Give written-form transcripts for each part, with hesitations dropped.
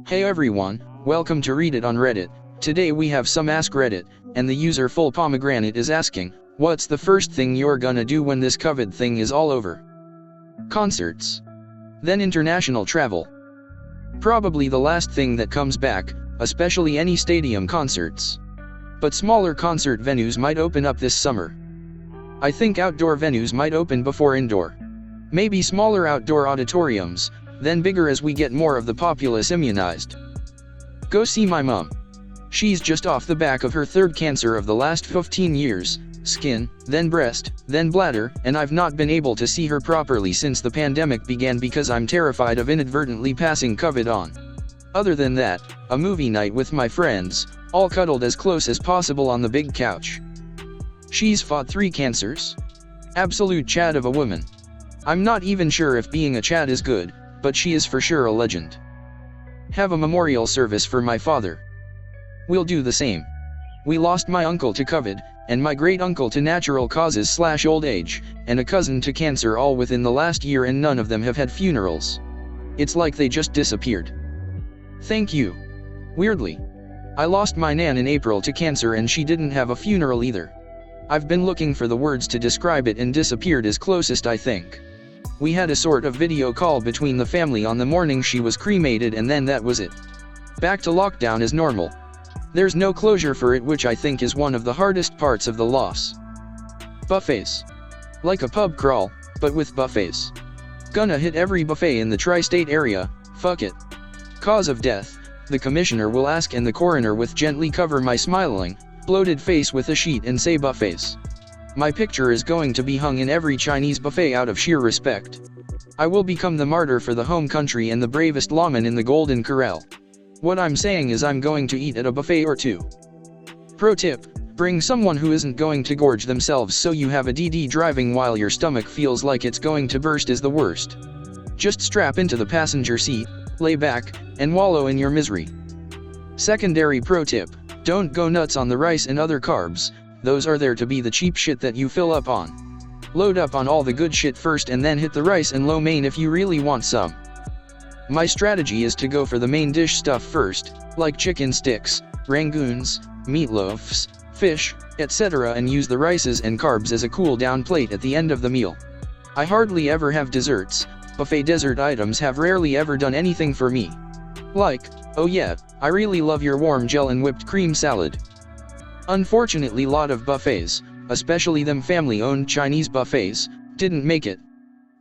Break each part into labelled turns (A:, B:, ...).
A: Hey everyone, welcome to Read It on Reddit. Today we have some Ask Reddit, and the user Full Pomegranate is asking, what's the first thing you're gonna do when this COVID thing is all over? Concerts. Then international travel. Probably the last thing that comes back, especially any stadium concerts. But smaller concert venues might open up this summer. I think outdoor venues might open before indoor. Maybe smaller outdoor auditoriums, then bigger as we get more of the populace immunized. Go see my mom. She's just off the back of her third cancer of the last 15 years, skin, then breast, then bladder, and I've not been able to see her properly since the pandemic began because I'm terrified of inadvertently passing COVID on. Other than that, a movie night with my friends, all cuddled as close as possible on the big couch. She's fought 3 cancers. Absolute Chad of a woman. I'm not even sure if being a Chad is good, but she is for sure a legend. Have a memorial service for my father. We'll do the same. We lost my uncle to COVID, and my great-uncle to natural causes/old age, and a cousin to cancer all within the last year, and none of them have had funerals. It's like they just disappeared. Thank you. Weirdly, I lost my nan in April to cancer and she didn't have a funeral either. I've been looking for the words to describe it and disappeared is closest I think. We had a sort of video call between the family on the morning she was cremated and then that was it. Back to lockdown as normal. There's no closure for it, which I think is one of the hardest parts of the loss. Buffets. Like a pub crawl, but with buffets. Gonna hit every buffet in the tri-state area, fuck it. Cause of death, the commissioner will ask and the coroner will gently cover my smiling, bloated face with a sheet and say buffets. My picture is going to be hung in every Chinese buffet out of sheer respect. I will become the martyr for the home country and the bravest lawman in the Golden Corral. What I'm saying is I'm going to eat at a buffet or two. Pro tip, bring someone who isn't going to gorge themselves so you have a DD driving while your stomach feels like it's going to burst is the worst. Just strap into the passenger seat, lay back, and wallow in your misery. Secondary pro tip, don't go nuts on the rice and other carbs. Those are there to be the cheap shit that you fill up on. Load up on all the good shit first and then hit the rice and lo mein if you really want some. My strategy is to go for the main dish stuff first, like chicken sticks, rangoons, meatloafs, fish, etc., and use the rices and carbs as a cool down plate at the end of the meal. I hardly ever have desserts. Buffet dessert items have rarely ever done anything for me. Like, oh yeah, I really love your warm gel and whipped cream salad. Unfortunately, lot of buffets, especially them family-owned Chinese buffets, didn't make it.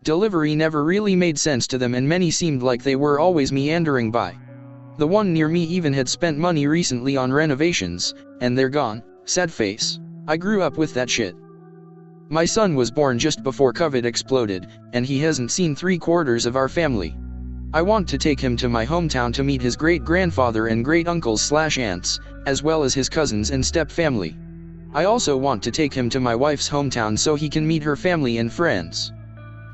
A: Delivery never really made sense to them and many seemed like they were always meandering by. The one near me even had spent money recently on renovations, and they're gone, sad face. I grew up with that shit. My son was born just before COVID exploded, and he hasn't seen 3/4 of our family. I want to take him to my hometown to meet his great-grandfather and great-uncles/aunts, as well as his cousins and step-family. I also want to take him to my wife's hometown so he can meet her family and friends.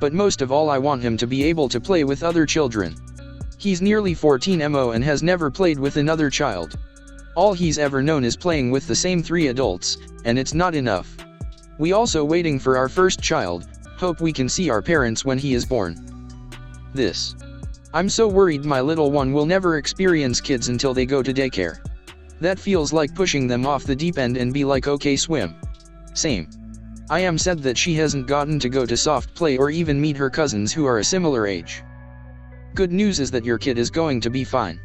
A: But most of all I want him to be able to play with other children. He's nearly 14 MO and has never played with another child. All he's ever known is playing with the same 3 adults, and it's not enough. We also waiting for our first child, hope we can see our parents when he is born. I'm so worried my little one will never experience kids until they go to daycare. That feels like pushing them off the deep end and be like okay swim. Same. I am sad that she hasn't gotten to go to soft play or even meet her cousins who are a similar age. Good news is that your kid is going to be fine.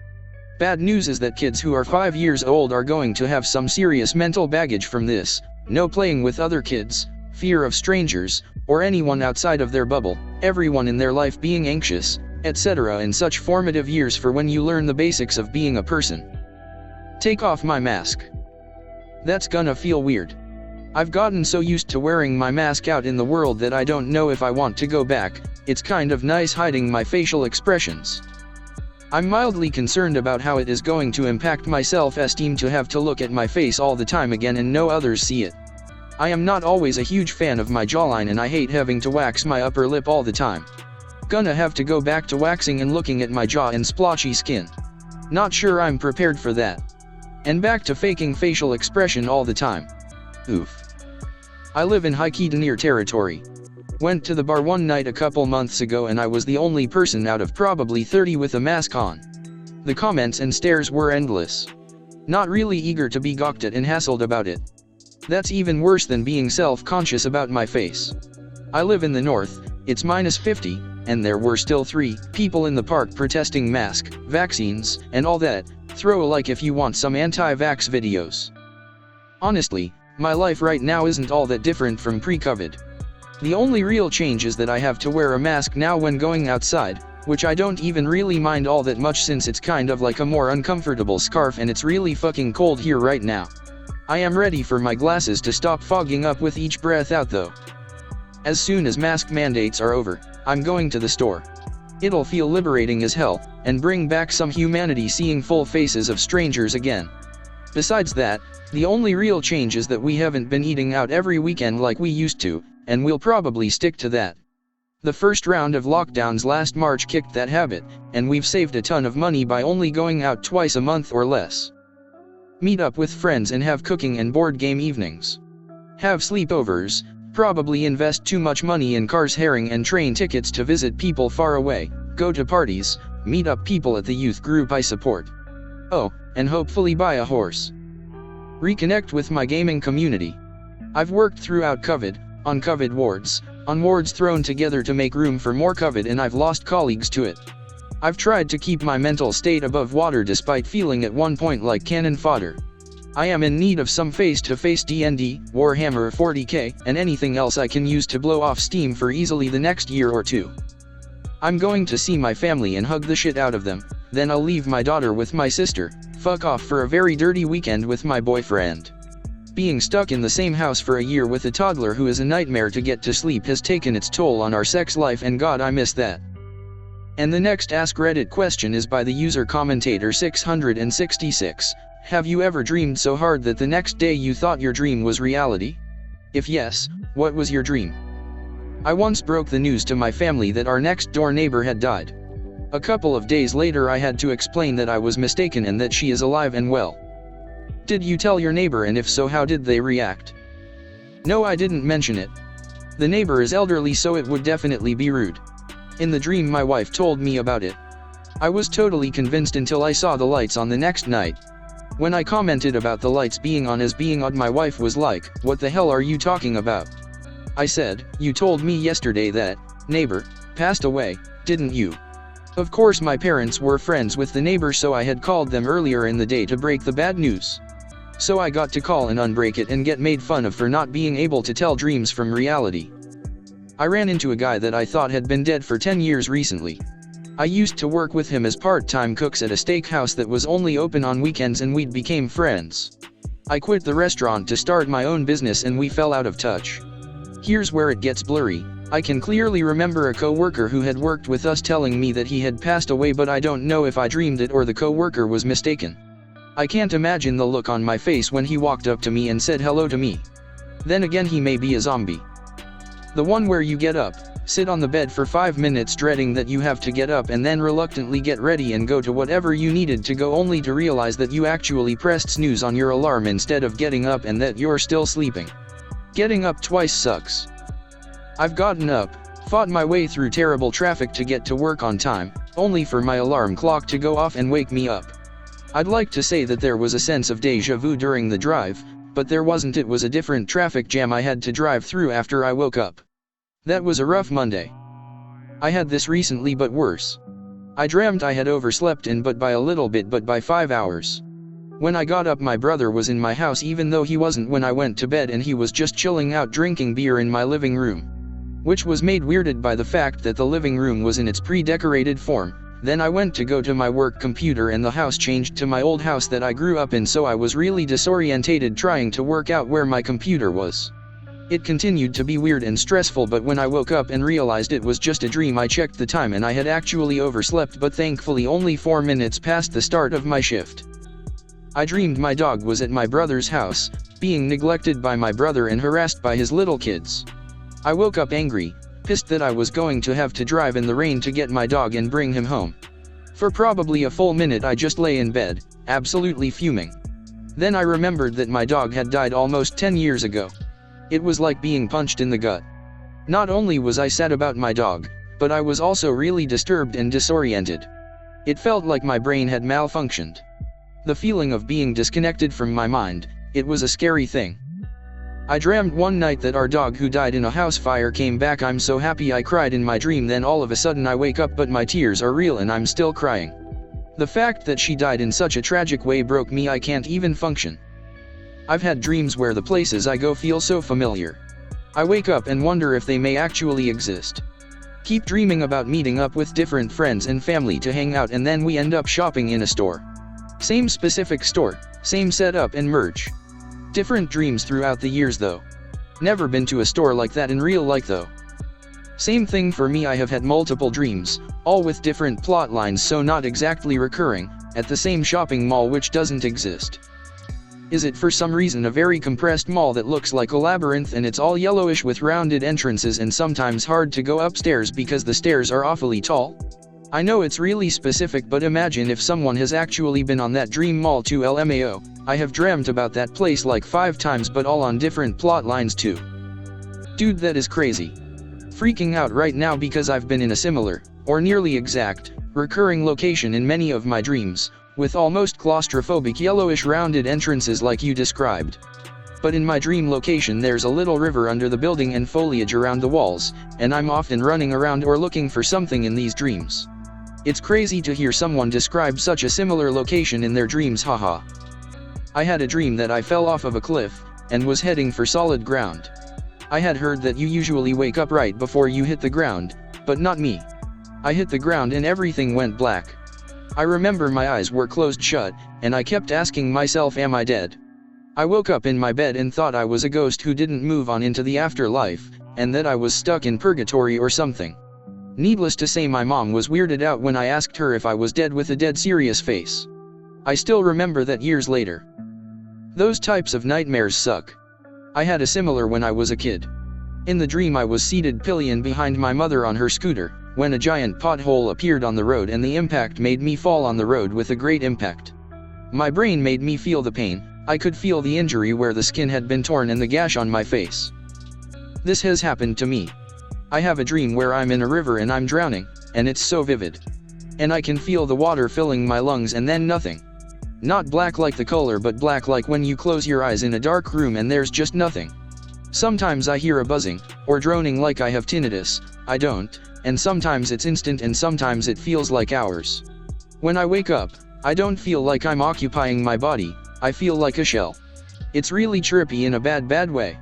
A: Bad news is that kids who are 5 years old are going to have some serious mental baggage from this. No playing with other kids, fear of strangers, or anyone outside of their bubble, everyone in their life being anxious, etc. in such formative years for when you learn the basics of being a person. Take off my mask. That's gonna feel weird. I've gotten so used to wearing my mask out in the world that I don't know if I want to go back. It's kind of nice hiding my facial expressions. I'm mildly concerned about how it is going to impact my self-esteem to have to look at my face all the time again and no others see it. I am not always a huge fan of my jawline and I hate having to wax my upper lip all the time. Gonna have to go back to waxing and looking at my jaw and splotchy skin. Not sure I'm prepared for that. And back to faking facial expression all the time. Oof. I live in high-key near territory. Went to the bar one night a couple months ago and I was the only person out of probably 30 with a mask on. The comments and stares were endless. Not really eager to be gawked at and hassled about it. That's even worse than being self-conscious about my face. I live in the north, it's -50, and there were still 3 people in the park protesting mask, vaccines, and all that. Throw a like if you want some anti-vax videos. Honestly, my life right now isn't all that different from pre-COVID. The only real change is that I have to wear a mask now when going outside, which I don't even really mind all that much since it's kind of like a more uncomfortable scarf and it's really fucking cold here right now. I am ready for my glasses to stop fogging up with each breath out though. As soon as mask mandates are over, I'm going to the store. It'll feel liberating as hell, and bring back some humanity seeing full faces of strangers again. Besides that, the only real change is that we haven't been eating out every weekend like we used to, and we'll probably stick to that. The first round of lockdowns last March kicked that habit, and we've saved a ton of money by only going out twice a month or less. Meet up with friends and have cooking and board game evenings. Have sleepovers, probably invest too much money in cars, herring and train tickets to visit people far away, go to parties, meet up people at the youth group I support. Oh, and hopefully buy a horse. Reconnect with my gaming community. I've worked throughout COVID, on COVID wards, on wards thrown together to make room for more COVID, and I've lost colleagues to it. I've tried to keep my mental state above water despite feeling at one point like cannon fodder. I am in need of some face-to-face D&D, Warhammer 40k, and anything else I can use to blow off steam for easily the next year or two. I'm going to see my family and hug the shit out of them, then I'll leave my daughter with my sister, fuck off for a very dirty weekend with my boyfriend. Being stuck in the same house for a year with a toddler who is a nightmare to get to sleep has taken its toll on our sex life, and God, I miss that. And the next Ask Reddit question is by the user commentator 666. Have you ever dreamed so hard that the next day you thought your dream was reality? If yes, what was your dream? I once broke the news to my family that our next door neighbor had died. A couple of days later I had to explain that I was mistaken and that she is alive and well. Did you tell your neighbor, and if so, how did they react? No, I didn't mention it. The neighbor is elderly, so it would definitely be rude. In the dream my wife told me about it. I was totally convinced until I saw the lights on the next night. When I commented about the lights being on as being odd, my wife was like, "What the hell are you talking about?" I said, "You told me yesterday that neighbor passed away, didn't you?" Of course my parents were friends with the neighbor, so I had called them earlier in the day to break the bad news. So I got to call and unbreak it and get made fun of for not being able to tell dreams from reality. I ran into a guy that I thought had been dead for 10 years recently. I used to work with him as part-time cooks at a steakhouse that was only open on weekends, and we became friends. I quit the restaurant to start my own business and we fell out of touch. Here's where it gets blurry. I can clearly remember a co-worker who had worked with us telling me that he had passed away, but I don't know if I dreamed it or the co-worker was mistaken. I can't imagine the look on my face when he walked up to me and said hello to me. Then again, he may be a zombie. The one where you get up, sit on the bed for 5 minutes dreading that you have to get up, and then reluctantly get ready and go to whatever you needed to go, only to realize that you actually pressed snooze on your alarm instead of getting up and that you're still sleeping. Getting up twice sucks. I've gotten up, fought my way through terrible traffic to get to work on time, only for my alarm clock to go off and wake me up. I'd like to say that there was a sense of déjà vu during the drive, but there wasn't. It was a different traffic jam I had to drive through after I woke up. That was a rough Monday. I had this recently, but worse. I dreamt I had overslept but by a little bit, but by 5 hours. When I got up, my brother was in my house even though he wasn't when I went to bed, and he was just chilling out drinking beer in my living room. Which was made weirded by the fact that the living room was in its pre-decorated form. Then I went to go to my work computer and the house changed to my old house that I grew up in, so I was really disorientated trying to work out where my computer was. It continued to be weird and stressful, but when I woke up and realized it was just a dream, I checked the time and I had actually overslept, but thankfully only 4 minutes past the start of my shift. I dreamed my dog was at my brother's house, being neglected by my brother and harassed by his little kids. I woke up angry, pissed that I was going to have to drive in the rain to get my dog and bring him home. For probably a full minute I just lay in bed, absolutely fuming. Then I remembered that my dog had died almost 10 years ago. It was like being punched in the gut. Not only was I sad about my dog, but I was also really disturbed and disoriented. It felt like my brain had malfunctioned. The feeling of being disconnected from my mind, it was a scary thing. I dreamed one night that our dog who died in a house fire came back. I'm so happy I cried in my dream. Then all of a sudden I wake up but my tears are real and I'm still crying. The fact that she died in such a tragic way broke me. I can't even function. I've had dreams where the places I go feel so familiar. I wake up and wonder if they may actually exist. Keep dreaming about meeting up with different friends and family to hang out, and then we end up shopping in a store. Same specific store, same setup and merch. Different dreams throughout the years though. Never been to a store like that in real life though. Same thing for me. I have had multiple dreams, all with different plot lines, so not exactly recurring, at the same shopping mall which doesn't exist. Is it for some reason a very compressed mall that looks like a labyrinth and it's all yellowish with rounded entrances and sometimes hard to go upstairs because the stairs are awfully tall? I know it's really specific, but imagine if someone has actually been on that dream mall too. LMAO, I have dreamt about that place like 5 times but all on different plot lines too. Dude, that is crazy. Freaking out right now because I've been in a similar, or nearly exact, recurring location in many of my dreams, with almost claustrophobic yellowish rounded entrances like you described. But in my dream location there's a little river under the building and foliage around the walls, and I'm often running around or looking for something in these dreams. It's crazy to hear someone describe such a similar location in their dreams, haha. I had a dream that I fell off of a cliff, and was heading for solid ground. I had heard that you usually wake up right before you hit the ground, but not me. I hit the ground and everything went black. I remember my eyes were closed shut, and I kept asking myself, am I dead? I woke up in my bed and thought I was a ghost who didn't move on into the afterlife, and that I was stuck in purgatory or something. Needless to say, my mom was weirded out when I asked her if I was dead with a dead serious face. I still remember that years later. Those types of nightmares suck. I had a similar when I was a kid. In the dream I was seated pillion behind my mother on her scooter, when a giant pothole appeared on the road and the impact made me fall on the road with a great impact. My brain made me feel the pain. I could feel the injury where the skin had been torn and the gash on my face. This has happened to me. I have a dream where I'm in a river and I'm drowning, and it's so vivid. And I can feel the water filling my lungs and then nothing. Not black like the color, but black like when you close your eyes in a dark room and there's just nothing. Sometimes I hear a buzzing, or droning like I have tinnitus. I don't, and sometimes it's instant and sometimes it feels like hours. When I wake up, I don't feel like I'm occupying my body, I feel like a shell. It's really trippy in a bad way.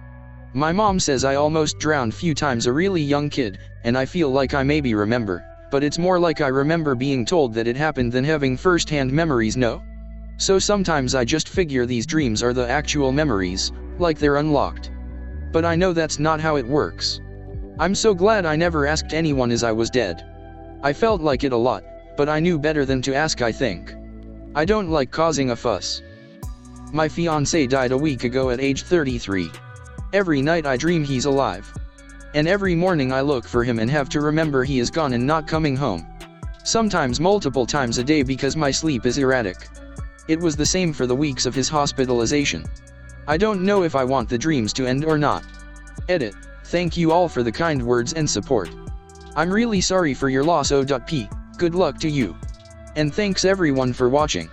A: My mom says I almost drowned few times a really young kid, and I feel like I maybe remember, but it's more like I remember being told that it happened than having first-hand memories, no? So sometimes I just figure these dreams are the actual memories, like they're unlocked. But I know that's not how it works. I'm so glad I never asked anyone as I was dead. I felt like it a lot, but I knew better than to ask, I think. I don't like causing a fuss. My fiancé died a week ago at age 33. Every night I dream he's alive. And every morning I look for him and have to remember he is gone and not coming home. Sometimes multiple times a day because my sleep is erratic. It was the same for the weeks of his hospitalization. I don't know if I want the dreams to end or not. Edit. Thank you all for the kind words and support. I'm really sorry for your loss. O.P. Good luck to you. And thanks everyone for watching.